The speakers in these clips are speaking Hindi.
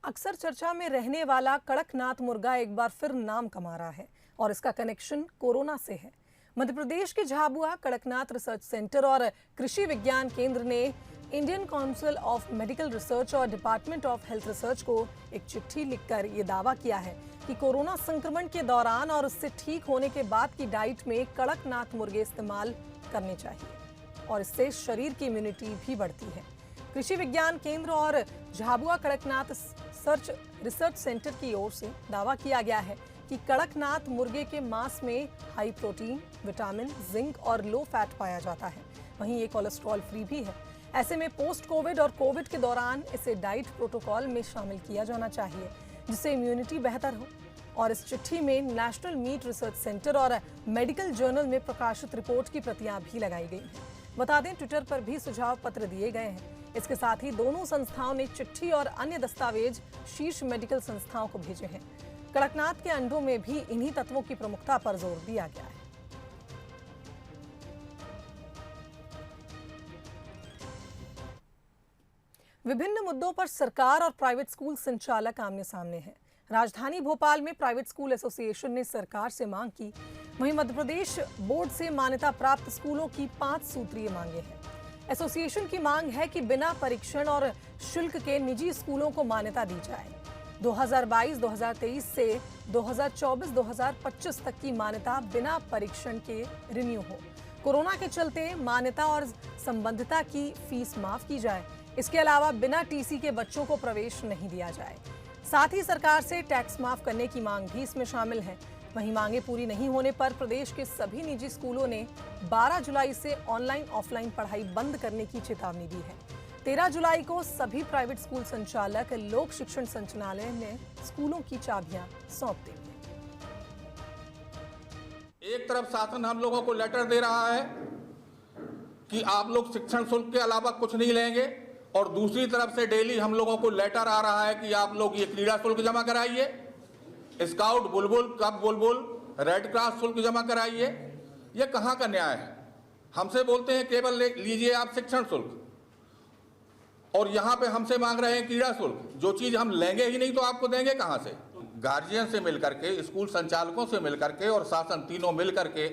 अक्सर चर्चा में रहने वाला कड़कनाथ मुर्गा एक बार फिर नाम कमा रहा है और इसका कनेक्शन कोरोना से है। मध्य प्रदेश के झाबुआ कड़कनाथ रिसर्च सेंटर और कृषि विज्ञान केंद्र ने Indian council of medical research और डिपार्टमेंट ऑफ हेल्थ रिसर्च को एक चिट्ठी लिखकर ये दावा किया है कि कोरोना संक्रमण के दौरान और उससे ठीक होने के बाद की डाइट में कड़कनाथ मुर्गे इस्तेमाल करने चाहिए और इससे शरीर की इम्यूनिटी भी बढ़ती है। कृषि विज्ञान केंद्र और झाबुआ कड़कनाथ रिसर्च सेंटर की ओर से दावा किया गया है कि कड़कनाथ मुर्गे के मांस में हाई प्रोटीन, विटामिन, जिंक और लो फैट पाया जाता है। वहीं ये कोलेस्ट्रॉल फ्री भी है। ऐसे में पोस्ट कोविड और कोविड के दौरान इसे डाइट प्रोटोकॉल में शामिल किया जाना चाहिए जिससे इम्यूनिटी बेहतर हो। और इस चिट्ठी में नेशनल मीट रिसर्च सेंटर और मेडिकल जर्नल में प्रकाशित रिपोर्ट की प्रतियां भी लगाई गई हैं। बता दें, ट्विटर पर भी सुझाव पत्र दिए गए हैं। इसके साथ ही दोनों संस्थाओं ने चिट्ठी और अन्य दस्तावेज शीर्ष मेडिकल संस्थाओं को भेजे हैं। कड़कनाथ के अंडों में भी इन्हीं तत्वों की प्रमुखता पर जोर दिया गया है। विभिन्न मुद्दों पर सरकार और प्राइवेट स्कूल संचालक आमने सामने हैं। राजधानी भोपाल में प्राइवेट स्कूल एसोसिएशन ने सरकार से मांग की। वहीं मध्य प्रदेश बोर्ड से मान्यता प्राप्त स्कूलों की 5 सूत्रीय मांगे हैं। एसोसिएशन की मांग है कि बिना परीक्षण और शुल्क के निजी स्कूलों को मान्यता दी जाए। 2022-2023 से 2024-2025 तक की मान्यता बिना परीक्षण के रिन्यू हो। कोरोना के चलते मान्यता और संबद्धता की फीस माफ की जाए। इसके अलावा बिना टीसी के बच्चों को प्रवेश नहीं दिया जाए। साथ ही सरकार से टैक्स माफ करने की मांग भी इसमें शामिल है। वहीं मांगे पूरी नहीं होने पर प्रदेश के सभी निजी स्कूलों ने 12 जुलाई से ऑनलाइन ऑफलाइन पढ़ाई बंद करने की चेतावनी दी है। 13 जुलाई को सभी प्राइवेट स्कूल संचालक लोक शिक्षण संचालनालय ने स्कूलों की चाबियां सौंप दी। एक तरफ शासन हम लोगों को लेटर दे रहा है कि आप लोग शिक्षण शुल्क के अलावा कुछ नहीं लेंगे, और दूसरी तरफ से डेली हम लोगों को लेटर आ रहा है कि आप लोग ये क्रीड़ा शुल्क जमा कराइए, स्काउट बुलबुल कब बुलबुल रेड क्रॉस शुल्क जमा कराइए। ये कहाँ का न्याय है? हमसे बोलते हैं केवल लीजिए आप शिक्षण शुल्क, और यहाँ पे हमसे मांग रहे हैं क्रीड़ा शुल्क। जो चीज हम लेंगे ही नहीं तो आपको देंगे कहाँ से? गार्जियन से मिलकर के, स्कूल संचालकों से मिलकर के और शासन तीनों मिलकर के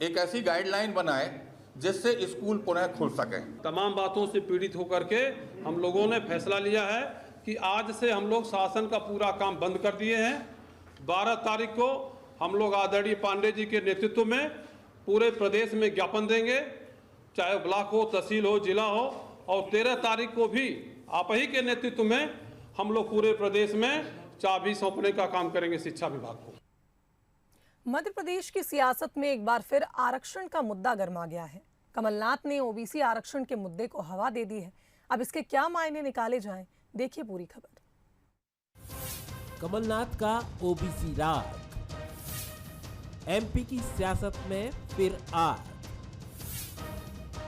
एक ऐसी गाइडलाइन बनाए जिससे स्कूल पुनः खुल सके। तमाम बातों से पीड़ित होकर के हम लोगों ने फैसला लिया है कि आज से हम लोग शासन का पूरा काम बंद कर दिए हैं। 12 तारीख को हम लोग आदरणीय पांडे जी के नेतृत्व में पूरे प्रदेश में ज्ञापन देंगे, चाहे ब्लॉक हो, तहसील हो, जिला हो, और 13 तारीख को भी आप ही के नेतृत्व में हम लोग पूरे प्रदेश में चाबी सौंपने का काम करेंगे शिक्षा विभाग को। मध्य प्रदेश की सियासत में एक बार फिर आरक्षण का मुद्दा गर्मा गया है। कमलनाथ ने ओबीसी आरक्षण के मुद्दे को हवा दे दी है। अब इसके क्या मायने निकाले जाएं, देखिए पूरी खबर। कमलनाथ का ओबीसी राग, एमपी की सियासत में फिर आग,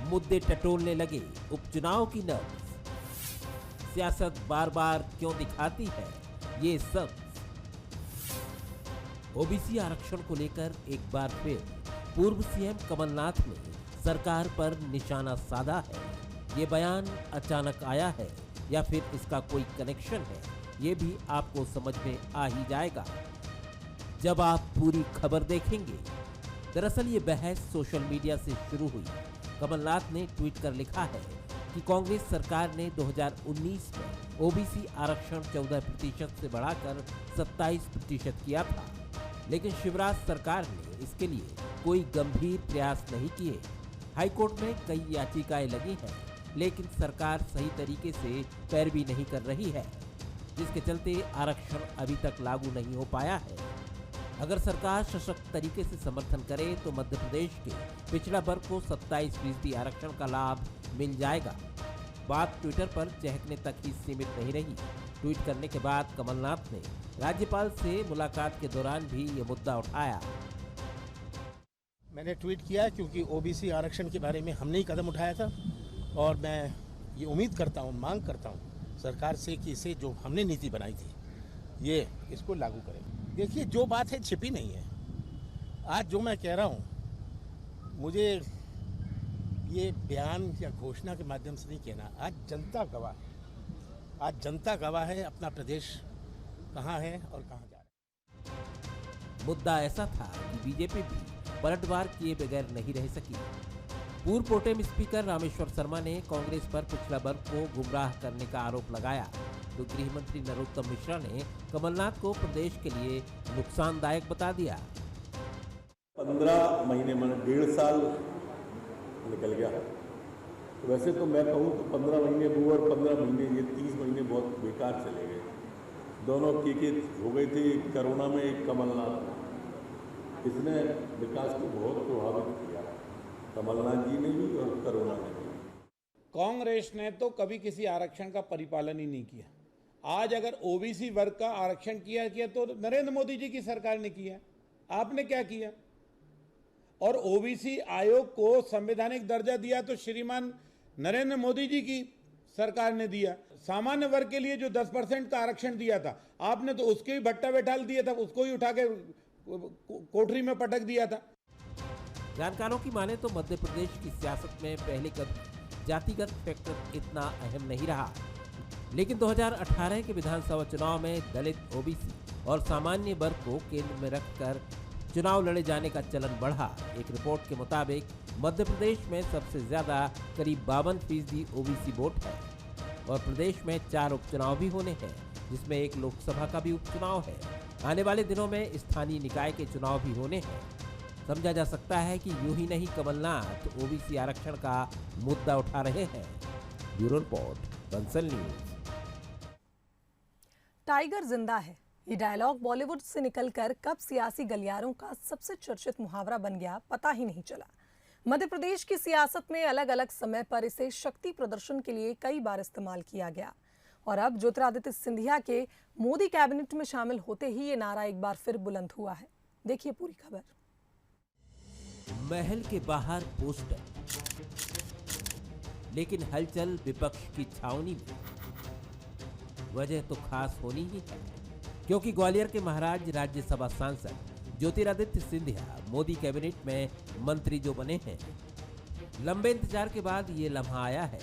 मुद्दे टटोलने लगे उपचुनाव की नब्ज। सियासत बार बार क्यों दिखाती है ये सब? ओबीसी आरक्षण को लेकर एक बार फिर पूर्व सीएम कमलनाथ ने सरकार पर निशाना साधा है। ये बयान अचानक आया है या फिर इसका कोई कनेक्शन है, ये भी आपको समझ में आ ही जाएगा जब आप पूरी खबर देखेंगे। दरअसल ये बहस सोशल मीडिया से शुरू हुई। कमलनाथ ने ट्वीट कर लिखा है कि कांग्रेस सरकार ने 2019 में ओबीसी आरक्षण 14% से बढ़ाकर 27% किया था, लेकिन शिवराज सरकार ने इसके लिए कोई गंभीर प्रयास नहीं किए। हाईकोर्ट में कई याचिकाएं लगी हैं, लेकिन सरकार सही तरीके से पैरवी नहीं कर रही है, जिसके चलते आरक्षण अभी तक लागू नहीं हो पाया है। अगर सरकार सशक्त तरीके से समर्थन करे तो मध्य प्रदेश के पिछड़ा वर्ग को 27% आरक्षण का लाभ मिल जाएगा। बात ट्विटर पर चहकने तक ही सीमित नहीं रही। ट्वीट करने के बाद कमलनाथ ने राज्यपाल से मुलाकात के दौरान भी ये मुद्दा उठाया। मैंने ट्वीट किया क्योंकि ओबीसी आरक्षण के बारे में हमने ही कदम उठाया था, और मैं ये उम्मीद करता हूँ, मांग करता हूँ सरकार से कि इसे जो हमने नीति बनाई थी ये इसको लागू करें। देखिए, जो बात है छिपी नहीं है। आज जो मैं कह रहा हूँ, मुझे ये बयान या घोषणा के माध्यम से नहीं कहना। आज जनता गवाह है। आज जनता गवाह है अपना प्रदेश कहाँ है और कहाँ जा रहा है। मुद्दा ऐसा था कि बीजेपी भी पलटवार किए बगैर नहीं रह सकी। पूर्व प्रोटेम स्पीकर रामेश्वर शर्मा ने कांग्रेस पर पिछड़ा वर्ग को गुमराह करने का आरोप लगाया, तो गृह मंत्री नरोत्तम मिश्रा ने कमलनाथ को प्रदेश के लिए नुकसानदायक बता दिया। 15 महीने मैंने 1.5 साल निकल गया। तो वैसे तो मैं कहूँ तो 15 महीने वो और 15 महीने ये 30 महीने बहुत बेकार चले गए। दोनों की हो गई थी, कोरोना में एक कमलनाथ, इसने विकास को बहुत प्रभावित किया, कमलनाथ जी ने भी और कोरोना ने भी। कांग्रेस ने तो कभी किसी आरक्षण का परिपालन ही नहीं किया। आज अगर ओबीसी वर्ग का आरक्षण किया तो नरेंद्र मोदी जी की सरकार ने किया। आपने क्या किया? और ओबीसी आयोग को संवैधानिक दर्जा दिया तो श्रीमान नरेंद्र मोदी जी की सरकार ने दिया। सामान्य वर्ग के लिए जो 10% का आरक्षण दिया था, आपने तो उसके भी भट्टा बैठाल दिया था, उसको ही उठा के कोठरी में पटक दिया था। जानकारों की माने तो मध्य प्रदेश की सियासत में पहले कभी जातिगत फैक्टर इतना अहम नहीं रहा, लेकिन 2018 के विधानसभा चुनाव में दलित, ओबीसी और सामान्य वर्ग को केंद्र में रखकर चुनाव लड़े जाने का चलन बढ़ा। एक रिपोर्ट के मुताबिक मध्य प्रदेश में सबसे ज्यादा करीब 52% ओबीसी वोट है और प्रदेश में 4 उपचुनाव भी होने हैं, जिसमें एक लोकसभा का भी उपचुनाव है। आने वाले दिनों में स्थानीय निकाय के चुनाव भी होने हैं। समझा जा सकता है कि यूं ही नहीं कमलनाथ ओबीसी आरक्षण का मुद्दा उठा रहे हैं। Bureau report, Bansal news. Tiger जिंदा है, ये डायलॉग बॉलीवुड से निकलकर कब सियासी गलियारों का सबसे चर्चित मुहावरा बन गया पता ही नहीं चला। मध्य प्रदेश की सियासत में अलग अलग समय पर इसे शक्ति प्रदर्शन के लिए कई बार इस्तेमाल किया गया और अब ज्योतिरादित्य सिंधिया के मोदी कैबिनेट में शामिल होते ही ये नारा एक बार फिर बुलंद हुआ है। देखिए पूरी खबर। महल के बाहर पोस्टर, लेकिन हलचल विपक्ष की छावनी में। वजह तो खास होनी ही है, क्योंकि ग्वालियर के महाराज राज्यसभा सांसद ज्योतिरादित्य सिंधिया मोदी कैबिनेट में मंत्री जो बने हैं। लंबे इंतजार के बाद ये लम्हा आया है।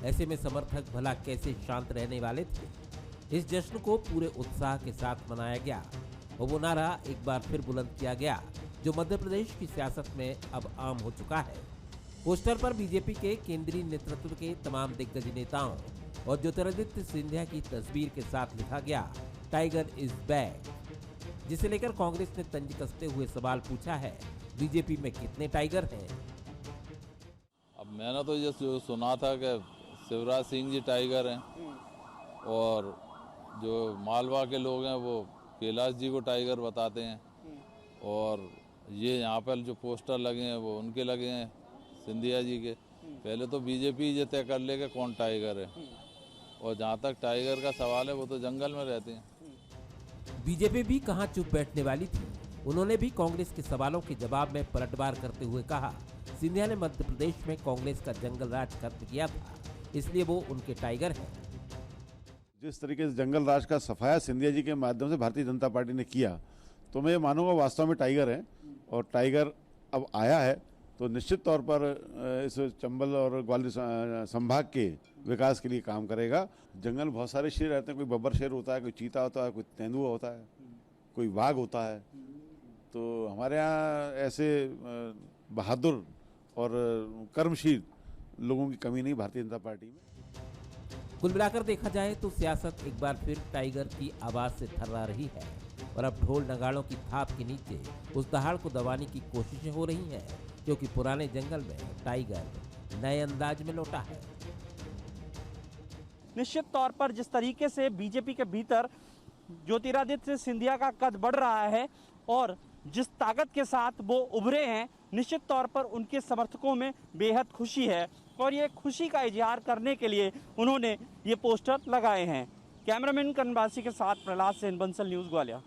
ऐसे में समर्थक भला कैसे शांत रहने वाले थे। इस जश्न को पूरे उत्साह के साथ मनाया गया और वो नारा एक बार फिर बुलंद किया गया जो मध्य प्रदेश की सियासत में अब आम हो चुका है। पोस्टर पर बीजेपी के केंद्रीय नेतृत्व के तमाम दिग्गज नेताओं और ज्योतिरादित्य सिंधिया की तस्वीर के साथ लिखा गया टाइगर इज बैक, जिसे लेकर कांग्रेस ने तंज कसते हुए सवाल पूछा है, बीजेपी में कितने टाइगर हैं? अब मैंने तो ये सुना था कि शिवराज सिंह जी टाइगर हैं और जो मालवा के लोग हैं वो कैलाश जी को टाइगर बताते हैं और ये यहाँ पर जो पोस्टर लगे हैं वो उनके लगे हैं सिंधिया जी के। पहले तो बीजेपी ये तय कर ले कि कौन टाइगर है, और जहाँ तक टाइगर का सवाल है वो तो जंगल में रहते हैं। बीजेपी भी कहां चुप बैठने वाली थी। उन्होंने भी कांग्रेस के सवालों के जवाब में पलटवार करते हुए कहा, सिंधिया ने मध्य प्रदेश में कांग्रेस का जंगल राज खत्म किया था, इसलिए वो उनके टाइगर हैं। जिस तरीके से जंगल राज का सफाया सिंधिया जी के माध्यम से भारतीय जनता पार्टी ने किया, तो मैं ये मानूंगा वास्तव में टाइगर है और टाइगर अब आया है तो निश्चित तौर पर इस चंबल और ग्वालियर संभाग के विकास के लिए काम करेगा। जंगल में बहुत सारे शेर रहते हैं, कोई बब्बर शेर होता है, कोई चीता होता है, कोई तेंदुआ होता है, कोई बाघ होता है। तो हमारे यहाँ ऐसे बहादुर और कर्मशील लोगों की कमी नहीं भारतीय जनता पार्टी में। कुल मिलाकर देखा जाए तो सियासत एक बार फिर टाइगर की आवाज से थर्रा रही है और अब ढोल नगाड़ों की थाप के नीचे उस दहाड़ को दबाने की कोशिशें हो रही हैं, क्योंकि पुराने जंगल में टाइगर नए अंदाज में लौटा है। निश्चित तौर पर जिस तरीके से बीजेपी के भीतर ज्योतिरादित्य सिंधिया का कद बढ़ रहा है और जिस ताकत के साथ वो उभरे हैं, निश्चित तौर पर उनके समर्थकों में बेहद खुशी है और ये खुशी का इजहार करने के लिए उन्होंने ये पोस्टर लगाए हैं। कैमरामैन कनवासी के साथ प्रहलाद सेन, बंसल न्यूज, ग्वालियर।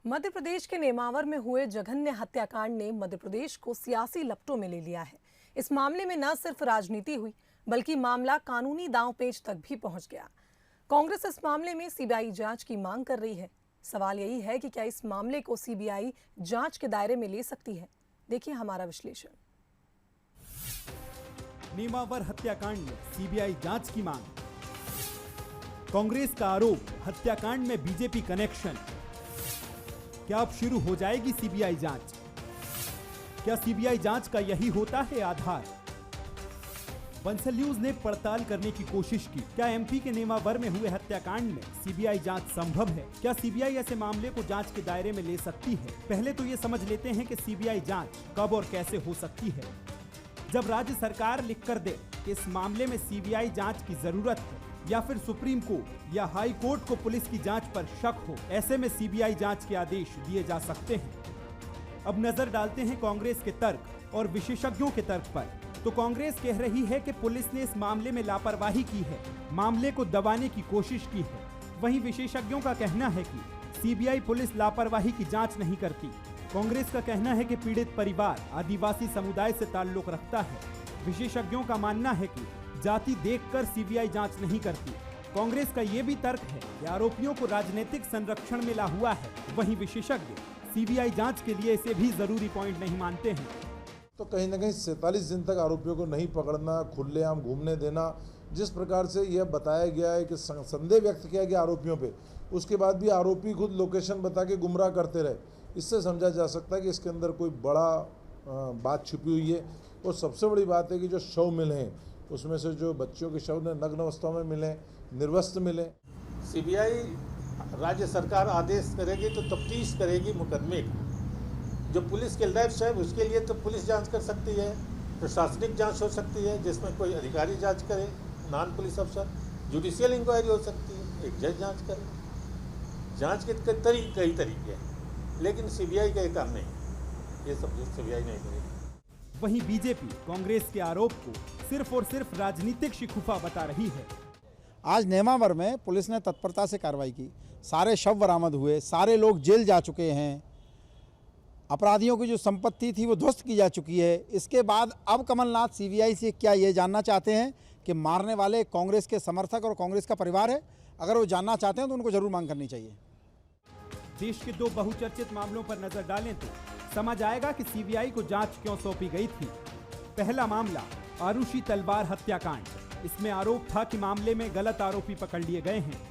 मध्य प्रदेश के नेमावर में हुए जघन्य हत्याकांड ने मध्य प्रदेश को सियासी लपटों में ले लिया है। इस मामले में न सिर्फ राजनीति हुई बल्कि मामला कानूनी दांव-पेच तक भी पहुंच गया। कांग्रेस इस मामले में सीबीआई जांच की मांग कर रही है। सवाल यही है कि क्या इस मामले को सीबीआई जांच के दायरे में ले सकती है। देखिए हमारा विश्लेषण। नेमावर हत्याकांड में सीबीआई जांच की मांग। कांग्रेस का आरोप, हत्याकांड में बीजेपी कनेक्शन। क्या अब शुरू हो जाएगी सीबीआई जांच? क्या सीबीआई जांच का यही होता है आधार? बंसल न्यूज ने पड़ताल करने की कोशिश की। क्या एमपी के नेमावर में हुए हत्याकांड में सीबीआई जांच संभव है? क्या सीबीआई ऐसे मामले को जांच के दायरे में ले सकती है? पहले तो ये समझ लेते हैं कि सीबीआई जांच कब और कैसे हो सकती है। जब राज्य सरकार लिख कर दे कि इस मामले में सीबीआई जांच की जरूरत है, या फिर सुप्रीम कोर्ट या हाई कोर्ट को पुलिस की जांच पर शक हो, ऐसे में सीबीआई जांच के आदेश दिए जा सकते हैं। अब नजर डालते हैं कांग्रेस के तर्क और विशेषज्ञों के तर्क पर। तो कांग्रेस कह रही है कि पुलिस ने इस मामले में लापरवाही की है, मामले को दबाने की कोशिश की है। वहीं विशेषज्ञों का कहना है कि सीबीआई पुलिस लापरवाही की जांच नहीं करती। कांग्रेस का कहना है कि पीड़ित परिवार आदिवासी समुदाय से ताल्लुक रखता है। विशेषज्ञों का मानना है कि जाति देखकर सीबीआई जांच नहीं करती। कांग्रेस का ये भी तर्क है कि आरोपियों को राजनीतिक संरक्षण मिला हुआ है। वहीं विशेषज्ञ सीबीआई जांच के लिए इसे भी जरूरी पॉइंट नहीं मानते हैं। तो कहीं ना कहीं 47 दिन तक आरोपियों को नहीं पकड़ना, खुलेआम घूमने देना, जिस प्रकार से यह बताया गया है कि संदेह व्यक्त किया गया आरोपियों पे, उसके बाद भी आरोपी खुद लोकेशन बता के गुमराह करते रहे, इससे समझा जा सकता है कि इसके अंदर कोई बड़ा बात छिपी हुई है। और सबसे बड़ी बात है कि जो शव मिले हैं उसमें से जो बच्चों के शव नग्न अवस्था में मिले, निर्वस्त्र मिले। सीबीआई राज्य सरकार आदेश करेगी तो तफ्तीश करेगी मुकदमे की। जो पुलिस के लैब्स है उसके लिए तो पुलिस जांच कर सकती है, प्रशासनिक जांच हो सकती है जिसमें कोई अधिकारी जांच करे, नॉन पुलिस अफसर, जुडिशियल इंक्वायरी हो सकती है, एक जज जांच करे। जांच के कई तरीके हैं, लेकिन सीबीआई का ये काम नहीं, ये सब सीबीआई नहीं करेगी। वहीं बीजेपी कांग्रेस के आरोप को सिर्फ और सिर्फ राजनीतिक शिकूफा बता रही है। आज नेमावर में पुलिस ने तत्परता से कार्रवाई की, सारे शव बरामद हुए, सारे लोग जेल जा चुके हैं, अपराधियों की जो संपत्ति थी वो ध्वस्त की जा चुकी है। इसके बाद अब कमलनाथ सीबीआई से क्या ये जानना चाहते हैं कि मारने वाले कांग्रेस के समर्थक और कांग्रेस का परिवार है? अगर वो जानना चाहते हैं तो उनको जरूर मांग करनी चाहिए। देश के दो बहुचर्चित मामलों पर नजर डालें तो समझ आएगा कि सीबीआई को जांच क्यों सौंपी गई थी। पहला मामला आरुषि तलवार हत्याकांड, इसमें आरोप था कि मामले में गलत आरोपी पकड़ लिए गए हैं।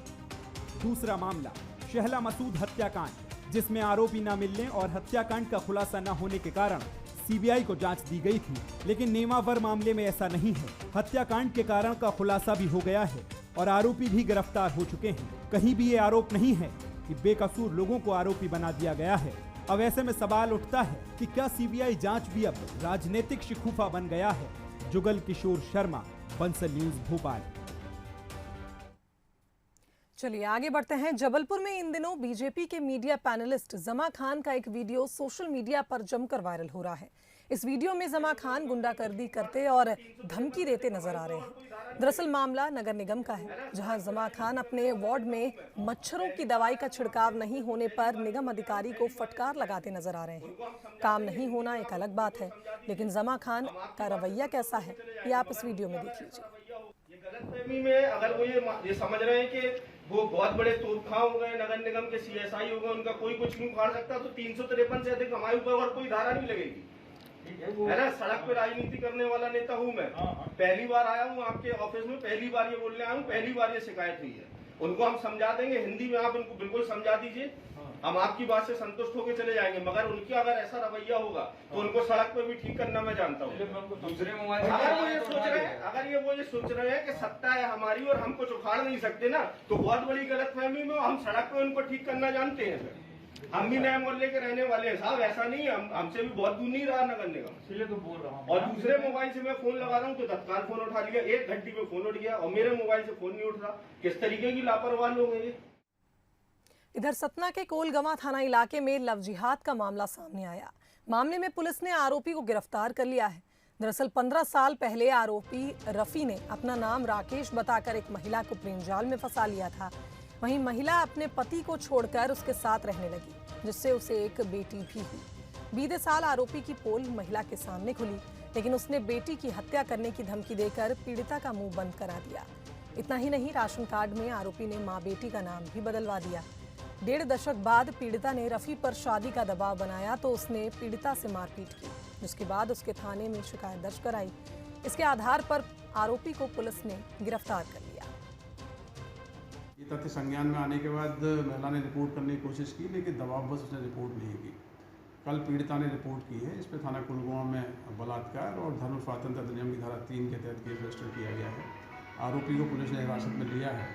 दूसरा मामला शहला मसूद हत्याकांड, जिसमें आरोपी न मिलने और हत्याकांड का खुलासा न होने के कारण सीबीआई को जांच दी गई थी। लेकिन नेमावर मामले में ऐसा नहीं है। हत्याकांड के कारण का खुलासा भी हो गया है और आरोपी भी गिरफ्तार हो चुके हैं। कहीं भी ये आरोप नहीं है कि बेकसूर लोगों को आरोपी बना दिया गया है। अब ऐसे में सवाल उठता है कि क्या सीबीआई जांच भी अब राजनीतिक शिकूफा बन गया है? जुगल किशोर शर्मा, बंसल न्यूज, भोपाल। चलिए आगे बढ़ते हैं। जबलपुर में इन दिनों बीजेपी के मीडिया पैनलिस्ट जमा खान का एक वीडियो सोशल मीडिया पर जमकर वायरल हो रहा है। इस वीडियो में जमा खान गुंडागर्दी करते और धमकी देते नजर आ रहे हैं। दरअसल मामला नगर निगम का है, जहां जमा खान अपने वार्ड में मच्छरों की दवाई का छिड़काव नहीं होने पर निगम अधिकारी को फटकार लगाते नजर आ रहे हैं। काम नहीं होना एक अलग बात है, लेकिन जमा खान का रवैया कैसा है ये आप इस वीडियो में देख लीजिए। गलतफहमी में अगर वो ये समझ रहे हैं कि वो बहुत बड़े तोपखा हो गए, नगर निगम के सीएसआई हो गए, उनका कोई कुछ नहीं उखाड़ सकता, तो 353 से अधिक हमारे ऊपर और कोई धारा नहीं लगेगी, है ना। सड़क पे राजनीति करने वाला नेता हूँ मैं। पहली बार आया हूँ आपके ऑफिस में, पहली बार ये बोलने आया हूँ, पहली बार ये शिकायत हुई है। उनको हम समझा देंगे, हिंदी में आप उनको बिल्कुल समझा दीजिए, हम आपकी बात से संतुष्ट होकर चले जाएंगे। मगर उनकी अगर ऐसा रवैया होगा तो उनको सड़क पे भी ठीक करना मैं जानता हूँ। दूसरे मोबाइल अगर वो ये सोच रहे हैं कि सत्ता है हमारी और हम कुछ उखाड़ नहीं सकते ना, तो बहुत बड़ी गलतफहमी में हम सड़क पे उनको ठीक करना जानते हैं। हम भी नए मोहल्ले के रहने वाले हैं साहब, ऐसा नहीं है, हमसे भी बहुत दूर नहीं रहा नगर निगम, इसलिए तो बोल रहा हूँ। और दूसरे मोबाइल से मैं फोन लगा रहा हूँ तो तत्काल फोन उठा लिया, 1 घंटे में फोन उठ गया और मेरे मोबाइल से फोन नहीं उठ रहा। किस तरीके की लापरवाह लोग हैं ये। इधर सतना के कोलगवां थाना इलाके में लव जिहाद का मामला सामने आया। मामले में पुलिस ने आरोपी को गिरफ्तार कर लिया है। दरअसल 15 साल पहले आरोपी रफी ने अपना नाम राकेश बताकर एक महिला को प्रेम जाल में फंसा लिया था। वहीं महिला अपने पति को छोड़कर उसके साथ रहने लगी, जिससे उसे एक बेटी भी हुई। बीते साल आरोपी की पोल महिला के सामने खुली, लेकिन उसने बेटी की हत्या करने की धमकी देकर पीड़िता का मुंह बंद करा दिया। इतना ही नहीं, राशन कार्ड में आरोपी ने मां बेटी का नाम भी बदलवा दिया। 1.5 दशक बाद पीड़िता ने रफी पर शादी का दबाव बनाया तो उसने पीड़िता से मारपीट की, जिसके बाद उसके थाने में शिकायत दर्ज कराई। इसके आधार पर आरोपी को पुलिस ने गिरफ्तार कर लिया। ये तथ्य संज्ञान में आने के बाद महिला ने रिपोर्ट करने की कोशिश की, लेकिन दबाववश उसने रिपोर्ट नहीं की। कल पीड़िता ने रिपोर्ट की है। इस पर थाना कुलगांव में बलात्कार और धर्म स्वातंत्र अधिनियम की धारा 3 के तहत केस रजिस्टर किया गया है। आरोपी को पुलिस ने हिरासत में लिया है।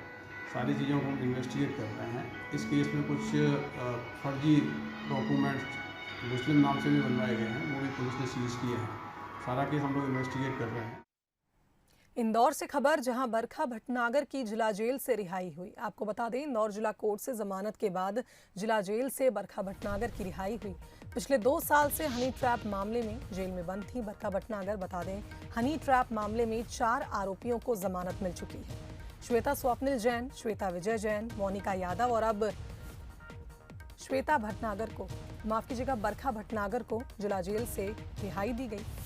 सारी चीज़ों को इन्वेस्टिगेट कर रहे हैं। इस केस में कुछ फर्जी डॉक्यूमेंट्स मुस्लिम नाम से भी बनवाए गए हैं, वो भी पुलिस ने सीज किए हैं। सारा केस हम लोग इन्वेस्टिगेट कर रहे हैं। इंदौर से खबर, जहां बरखा भटनागर की जिला जेल से रिहाई हुई। आपको बता दें, इंदौर जिला कोर्ट से जमानत के बाद जिला जेल से बरखा भटनागर की रिहाई हुई। पिछले 2 साल से हनी ट्रैप मामले में जेल में बंद थी बरखा भटनागर। बता दें, हनी ट्रैप मामले में 4 आरोपियों को जमानत मिल चुकी है। श्वेता स्वप्निल जैन, श्वेता विजय जैन, मोनिका यादव और अब श्वेता भटनागर को, माफ कीजिएगा, बरखा भटनागर को जिला जेल से रिहाई दी गई।